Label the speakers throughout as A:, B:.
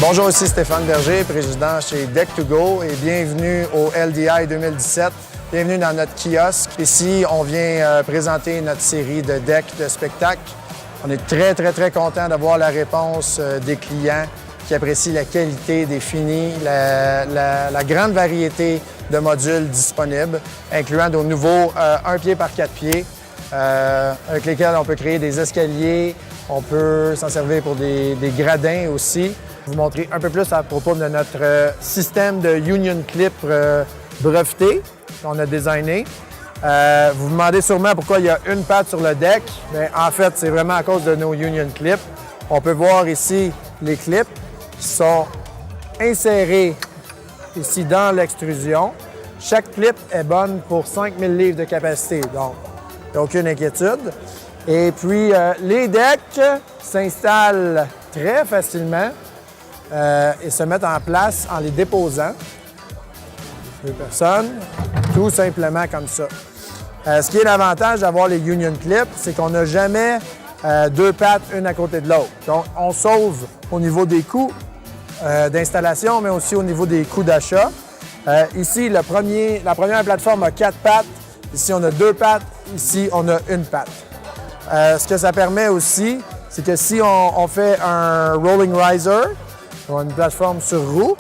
A: Bonjour, ici Stéphane Berger, président chez Deck2Go et bienvenue au LDI 2017. Bienvenue dans notre kiosque. Ici, on vient présenter notre série de decks de spectacle. On est très content d'avoir la réponse des clients qui apprécient la qualité des finis, la grande variété de modules disponibles, incluant nos nouveaux 1 pied par 4 pieds, avec lesquels on peut créer des escaliers, on peut s'en servir pour des gradins aussi. Je vais vous montrer un peu plus à propos de notre système de Union Clip breveté qu'on a designé. Vous vous demandez sûrement pourquoi il y a une patte sur le deck. Bien, en fait, c'est vraiment à cause de nos Union Clips. On peut voir ici les clips qui sont insérés ici dans l'extrusion. Chaque clip est bonne pour 5000 livres de capacité, donc il n'y a aucune inquiétude. Et puis, les decks s'installent très facilement et se mettent en place en les déposant. 2 personnes, tout simplement comme ça. Ce qui est l'avantage d'avoir les Union Clips, c'est qu'on n'a jamais 2 pattes une à côté de l'autre. Donc, on sauve au niveau des coûts d'installation, mais aussi au niveau des coûts d'achat. Ici, la première plateforme a 4 pattes. Ici, on a 2 pattes. Ici, on a 1 patte. Ce que ça permet aussi, c'est que si on fait un rolling riser, une plateforme sur roue,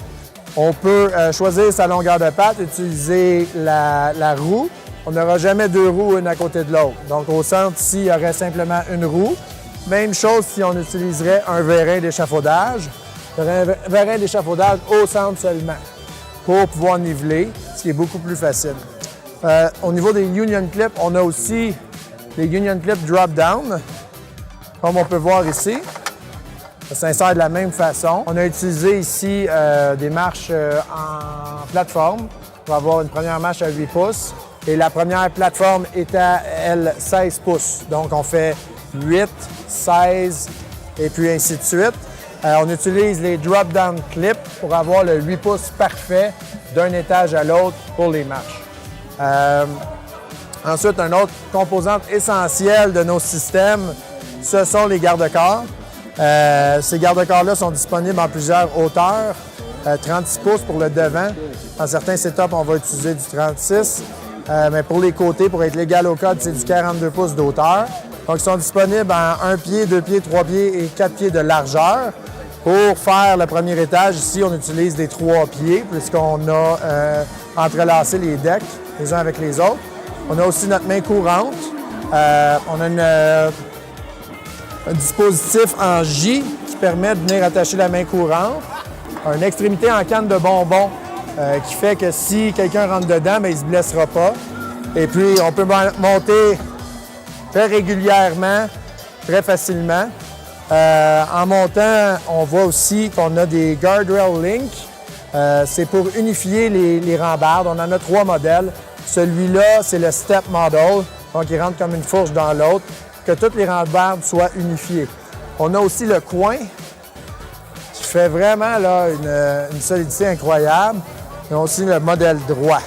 A: on peut choisir sa longueur de patte, utiliser la roue. On n'aura jamais 2 roues une à côté de l'autre. Donc, au centre, ici, il y aurait simplement une roue. Même chose si on utiliserait un vérin d'échafaudage. Il y aurait un vérin d'échafaudage au centre seulement pour pouvoir niveler, ce qui est beaucoup plus facile. Au niveau des Union Clips, on a aussi les Union Clips drop-down, comme on peut voir ici. Ça s'insère de la même façon. On a utilisé ici des marches en plateforme pour avoir une première marche à 8 pouces. Et la première plateforme est à, elle, 16 pouces. Donc, on fait 8, 16 et puis ainsi de suite. On utilise les drop-down clips pour avoir le 8 pouces parfait d'un étage à l'autre pour les marches. Ensuite, une autre composante essentielle de nos systèmes, ce sont les garde-corps. Ces garde-corps-là sont disponibles en plusieurs hauteurs. 36 pouces pour le devant. Dans certains setups, on va utiliser du 36. Mais pour les côtés, pour être légal au code, c'est du 42 pouces d'auteur. Donc, ils sont disponibles en 1 pied, 2 pieds, 3 pieds et 4 pieds de largeur. Pour faire le premier étage, ici, on utilise des 3 pieds puisqu'on a entrelacé les decks les uns avec les autres. On a aussi notre main courante. On a un dispositif en J qui permet de venir attacher la main courante. Une extrémité en canne de bonbons qui fait que si quelqu'un rentre dedans, bien, il ne se blessera pas. Et puis, on peut monter très régulièrement, très facilement. En montant, on voit aussi qu'on a des Guardrail Link. C'est pour unifier les rambardes. On en a 3 modèles. Celui-là, c'est le Step Model. Donc, il rentre comme une fourche dans l'autre, que toutes les rambardes soient unifiées. On a aussi le coin, qui fait vraiment là, une solidité incroyable. Et aussi le modèle droit.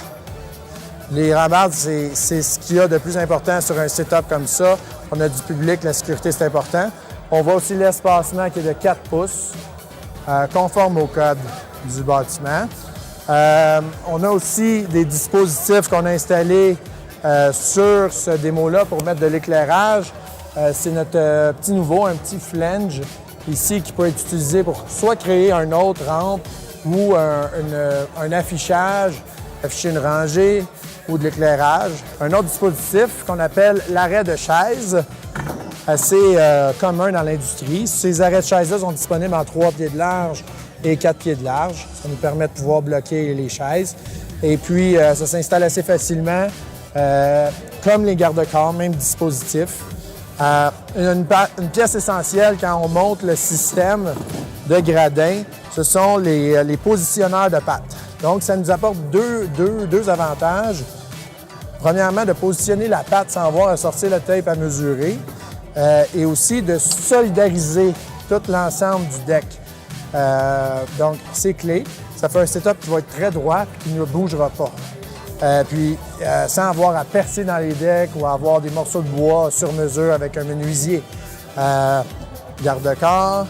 A: Les rambardes, c'est ce qu'il y a de plus important sur un setup comme ça. On a du public, la sécurité, c'est important. On voit aussi l'espacement qui est de 4 pouces, conforme au code du bâtiment. On a aussi des dispositifs qu'on a installés sur ce démo-là pour mettre de l'éclairage. C'est notre petit nouveau, un petit flange ici qui peut être utilisé pour soit créer un autre rampe ou un affichage, afficher une rangée ou de l'éclairage. Un autre dispositif qu'on appelle l'arrêt de chaise, assez commun dans l'industrie. Ces arrêts de chaise-là sont disponibles en 3 pieds de large et 4 pieds de large. Ça nous permet de pouvoir bloquer les chaises. Et puis, ça s'installe assez facilement, comme les garde-corps, même dispositif. Une pièce essentielle quand on monte le système de gradins, ce sont les positionneurs de pattes. Donc, ça nous apporte deux avantages. Premièrement, de positionner la patte sans avoir à sortir le tape à mesurer et aussi de solidariser tout l'ensemble du deck. Donc, c'est clé. Ça fait un setup qui va être très droit et qui ne bougera pas. Sans avoir à percer dans les decks ou avoir des morceaux de bois sur mesure avec un menuisier. Garde-corps.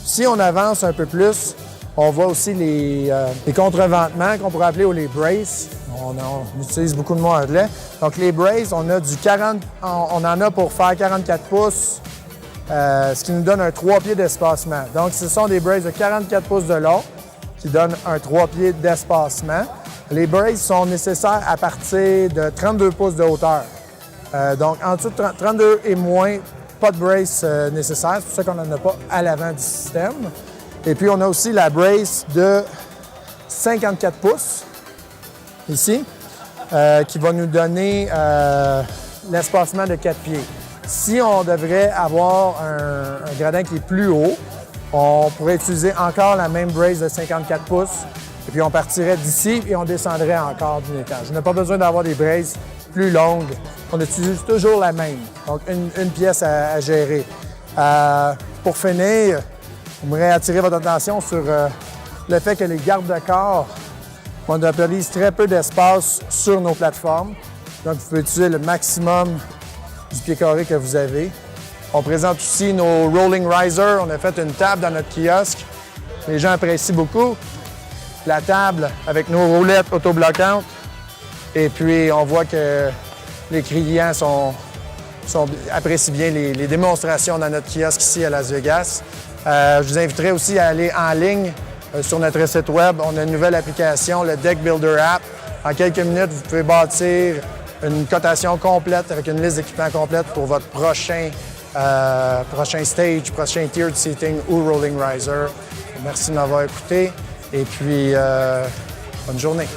A: Si on avance un peu plus, On voit aussi les contreventements qu'on pourrait appeler ou les braces. On utilise beaucoup de mots anglais. Donc les braces, on en a pour faire 44 pouces, ce qui nous donne un 3 pieds d'espacement. Donc ce sont des braces de 44 pouces de long qui donnent un 3 pieds d'espacement. Les braces sont nécessaires à partir de 32 pouces de hauteur. Donc en dessous de 32 et moins, pas de brace nécessaire. C'est pour ça qu'on n'en a pas à l'avant du système. Et puis, on a aussi la brace de 54 pouces, ici, qui va nous donner l'espacement de 4 pieds. Si on devrait avoir un gradin qui est plus haut, on pourrait utiliser encore la même brace de 54 pouces, et puis on partirait d'ici et on descendrait encore d'une étage. On n'a pas besoin d'avoir des braces plus longues. On utilise toujours la même, donc une pièce à gérer. Pour finir, j'aimerais attirer votre attention sur le fait que les garde-corps monopolisent très peu d'espace sur nos plateformes. Donc, vous pouvez utiliser le maximum du pied carré que vous avez. On présente aussi nos Rolling Riser. On a fait une table dans notre kiosque. Les gens apprécient beaucoup. La table avec nos roulettes autobloquantes. Et puis, on voit que les clients apprécient bien les démonstrations dans notre kiosque ici à Las Vegas. Je vous inviterai aussi à aller en ligne sur notre site web. On a une nouvelle application, le Deck Builder App. En quelques minutes, vous pouvez bâtir une cotation complète avec une liste d'équipements complète pour votre prochain stage, prochain tiered seating ou rolling riser. Merci de m'avoir écouté et puis bonne journée.